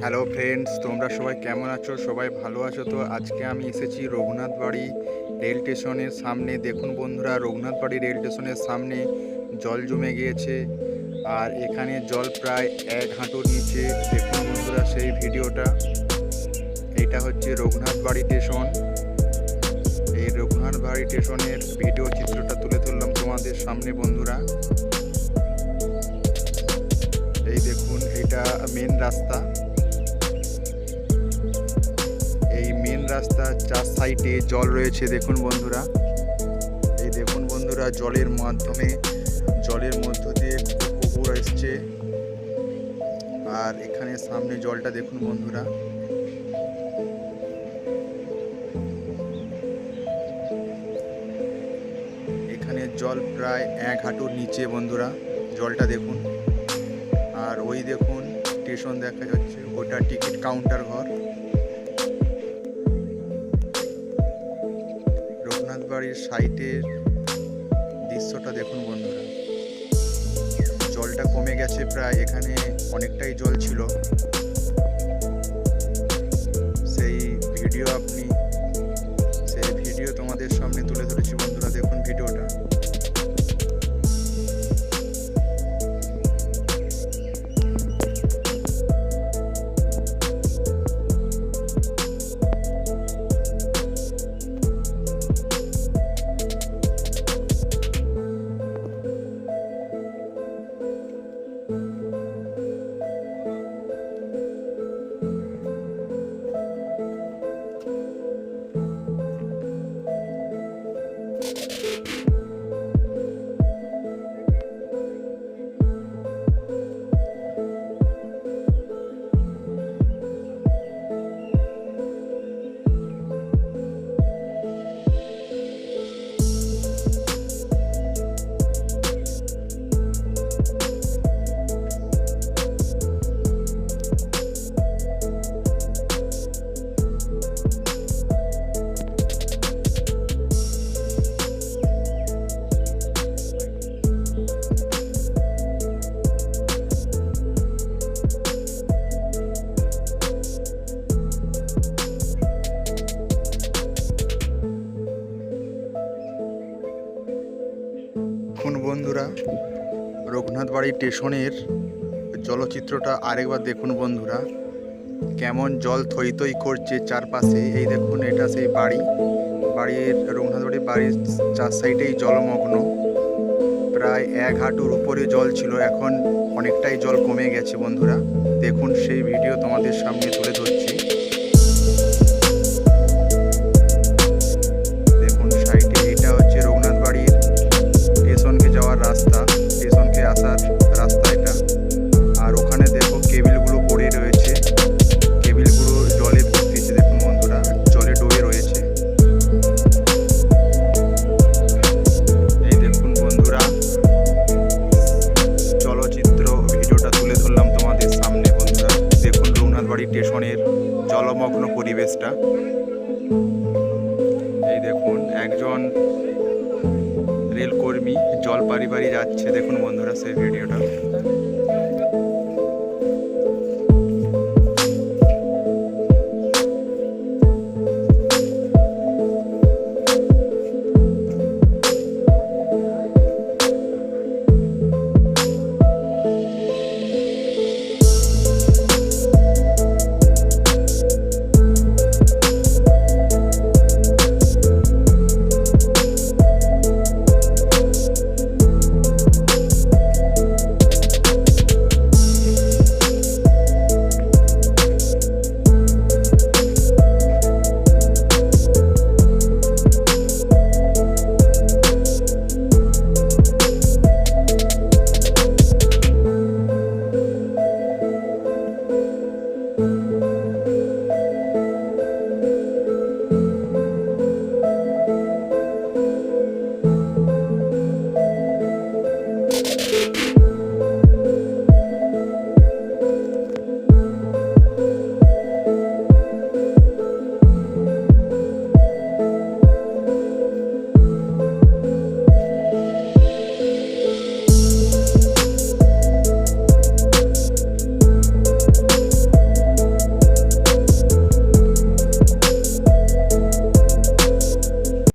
Hello friends, তোমরা সবাই কেমন আছো? সবাই ভালো আছো তো? আজকে আমি এসেছি রঘুনাথবাড়ি রেল স্টেশনের সামনে। দেখুন বন্ধুরা, রঘুনাথবাড়ি রেল স্টেশনের সামনে জল জমে গিয়েছে, আর এখানে জল প্রায় 1 হাঁটুর নিচে। দেখুন বন্ধুরা সেই ভিডিওটা। এটা হচ্ছে রঘুনাথবাড়ি স্টেশন। এই রঘুনাথবাড়ি স্টেশনের ভিডিও চিত্রটা তুলে ধরলাম তোমাদের সামনে বন্ধুরা। এই দেখুন, এটা মেন রাস্তা। এই মেন রাস্তার 4 সাইডে জল রয়েছে। দেখুন বন্ধুরা, এই দেখুন বন্ধুরা, জলের মধ্য দিয়ে কুকুর এসছে। আর এখানে সামনে জলটা দেখুন বন্ধুরা। এখানে জল প্রায় 1 হাঁটুর নিচে বন্ধুরা, জলটা দেখুন। আর ওই দেখুন স্টেশন দেখা যাচ্ছে, ওটা টিকিট কাউন্টার ঘর। রঘুনাথবাড়ির সাইডের দৃশ্যটা দেখুন বন্ধুরা। জলটা কমে গেছে প্রায়, এখানে অনেকটাই জল ছিল। সেই ভিডিও তোমাদের সামনে তুলে ধরেছি বন্ধুরা। দেখুন ভিডিওটা। দেখুন বন্ধুরা, রঘুনাথবাড়ি স্টেশনের জলচিত্রটা আরেকবার দেখুন বন্ধুরা। কেমন জল থই থই করছে চারপাশে। এই দেখুন, এটা সেই রঘুনাথবাড়ির বাড়ির 4 সাইডেই জলমগ্ন। প্রায় 1 হাঁটুর উপরে জল ছিল, এখন অনেকটাই জল কমে গেছে বন্ধুরা। দেখুন সেই ভিডিও তোমাদের সামনে তুলে ধরছি। দেখুন সাইডে, এটা হচ্ছে রঘুনাথবাড়ির স্টেশনকে যাওয়ার রাস্তা, স্টেশনকে আসার রাস্তা এটা। আর ওখানে দেখো কেবিলগুলো পড়ে রয়েছে, কেবিলগুলো জলে ভর্তিছে। দেখুন বন্ধুরা, জলে ডুবে রয়েছে। এই দেখুন বন্ধুরা, চলচ্চিত্র ভিডিওটা তুলে ধরলাম তোমাদের সামনে বন্ধুরা। দেখুন রঘুনাথবাড়ি স্টেশনের জলমগ্ন পরিবেশটা। এই দেখুন একজন রেলকর্মী জল পারি পারি যাচ্ছে। দেখুন বন্ধুরা সেই ভিডিওটা।